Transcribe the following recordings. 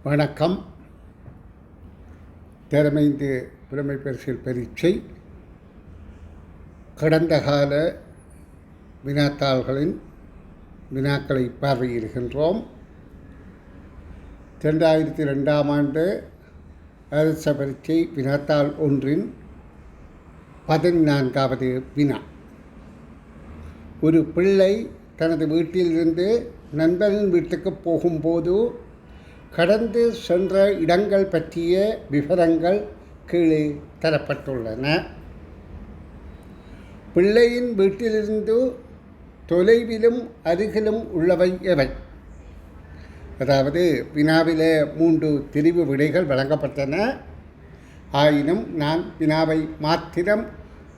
வணக்கம். திறமைந்து புலமை பரிசில் பரீட்சை கடந்த கால வினாத்தாள்களின் வினாக்களை பார்வையிடுகின்றோம். 2002ஆம் ஆண்டு அரச பரீட்சை வினாத்தாள் ஒன்றின் 14வது வினா. ஒரு பிள்ளை தனது வீட்டிலிருந்து நண்பனின் வீட்டுக்கு போகும்போது கடந்து சென்ற இடங்கள் பற்றிய விவரங்கள் கீழே தரப்பட்டுள்ளன. பிள்ளையின் வீட்டிலிருந்து தொலைவிலும் அருகிலும் உள்ளவை எவை? அதாவது வினாவிலே 3 தெரிவு விடைகள் வழங்கப்பட்டன. ஆயினும் நான் வினாவை மாத்திரம்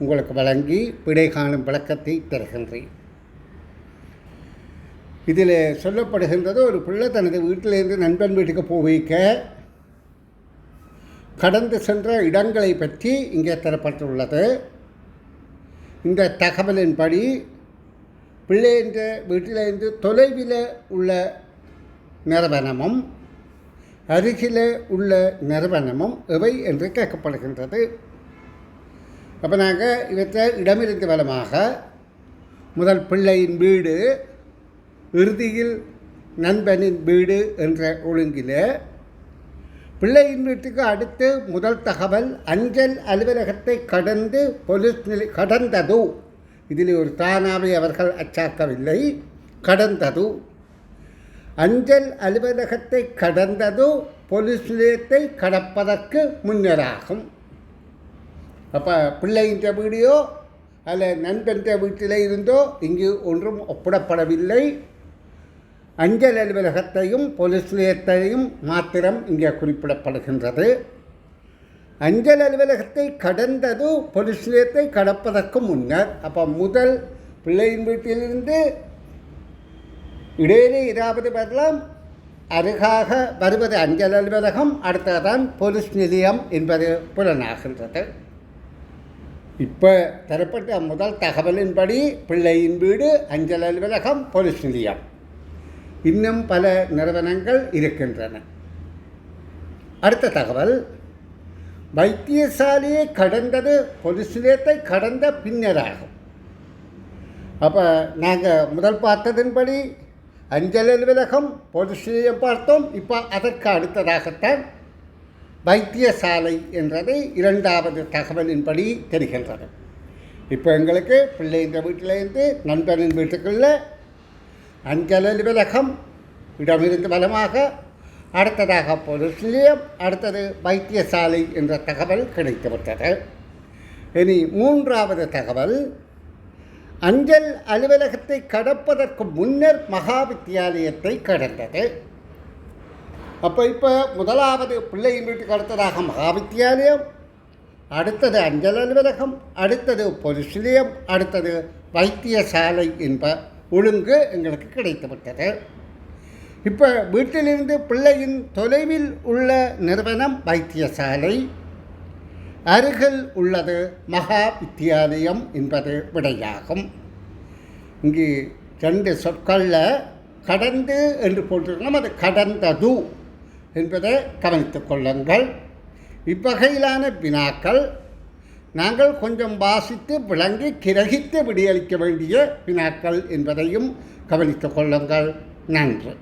உங்களுக்கு வழங்கி விடை காணும் விளக்கத்தை தருகின்றேன். இதில் சொல்லப்படுகின்றது, ஒரு பிள்ளை தனது வீட்டிலிருந்து நண்பன் வீட்டுக்கு போவிக்க கடந்து சென்ற இடங்களை பற்றி இங்கே தரப்பட்டுள்ளது. இந்த தகவலின்படி பிள்ளை என்ற வீட்டிலிருந்து தொலைவில் உள்ள நிறுவனமும் அருகில் உள்ள நிறுவனமும் எவை என்று கேட்கப்படுகின்றது. அப்போ நாங்கள் இவற்றை இடமிருந்து வலமாக முதல் பிள்ளையின் வீடு, இறுதியில் நண்பனின் வீடு என்ற ஒழுங்கில் பிள்ளையின் வீட்டுக்கு அடுத்து முதல் தகவல் அஞ்சல் அலுவலகத்தை கடந்து போலீஸ் கடந்தது. இதில் ஒரு தானாவை அவர்கள் அச்சாக்கவில்லை. கடந்தது, அஞ்சல் அலுவலகத்தை கடந்தது போலீஸ் நிலையத்தை கடப்பதற்கு முன்னராகும். அப்போ பிள்ளையின் வீடியோ அல்ல நண்பன் வீட்டில் இருந்தோ இங்கு ஒன்றும் ஒப்பிடப்படவில்லை. அஞ்சல் அலுவலகத்தையும் போலீஸ் நிலையத்தையும் மாத்திரம் இங்கே குறிப்பிடப்படுகின்றது. அஞ்சல் அலுவலகத்தை கடந்தது போலீஸ் நிலையத்தை கடப்பதற்கு முன்னர். அப்போ முதல் பிள்ளையின் வீட்டிலிருந்து இடையிலே ஏதாவது வரலாம். அருகாக வருவது அஞ்சல் அலுவலகம், அடுத்ததான் போலீஸ் நிலையம் என்பது புலனாகின்றது. இப்போ தரப்பட்ட முதல் தகவலின்படி பிள்ளையின் வீடு, அஞ்சல் அலுவலகம், போலீஸ் நிலையம். இன்னும் பல நிறுவனங்கள் இருக்கின்றன. அடுத்த தகவல், வைத்தியசாலையை கடந்தது போலீஸ் நிலையத்தை கடந்த பின்னராகும். அப்போ நாங்கள் முதல் பார்த்ததின்படி அஞ்சல் அலுவலகம், போலீஸ் நிலையம் பார்த்தோம். இப்போ அதற்கு அடுத்ததாகத்தான் வைத்தியசாலை என்றதை 2வது தகவலின்படி தெரிகின்றது. இப்போ எங்களுக்கு பிள்ளை இந்த வீட்டிலேருந்து நண்பனின் வீட்டுக்குள்ள அஞ்சல் அலுவலகம் இடமிருந்து வலமாக, அடுத்ததாக போலீஸ் நிலையம், அடுத்தது வைத்தியசாலை என்ற தகவல் கிடைத்துவிட்டது. இனி 3வது தகவல், அஞ்சல் அலுவலகத்தை கடப்பதற்கு முன்னர் மகாவித்தியாலயத்தை கடந்தது. அப்போ இப்போ முதலாவது பிள்ளையின் வீட்டுக்கு அடுத்ததாக மகாவித்தியாலயம், அடுத்தது அஞ்சல் அலுவலகம், அடுத்தது போலீஸ் நிலையம், அடுத்தது வைத்தியசாலை என்ப ஒழுங்கு எங்களுக்கு கிடைத்துவிட்டது. இப்போ வீட்டிலிருந்து பிள்ளையின் தொலைவில் உள்ள நிறுவனம் வைத்தியசாலை, அருகில் உள்ளது மகா வித்தியாலயம் என்பது விடையாகும். இங்கு 2 சொற்களில் கடந்து என்று போட்டிருக்கணும். அது கடந்தது என்பதை கவனித்துக் கொள்ளுங்கள். இவ்வகையிலான வினாக்கள் நாங்கள் கொஞ்சம் வாசித்து விளங்கி கிரகித்து விடையளிக்க வேண்டிய வினாக்கள் என்பதையும் கவனித்துக் கொள்ளுங்கள். நன்றி.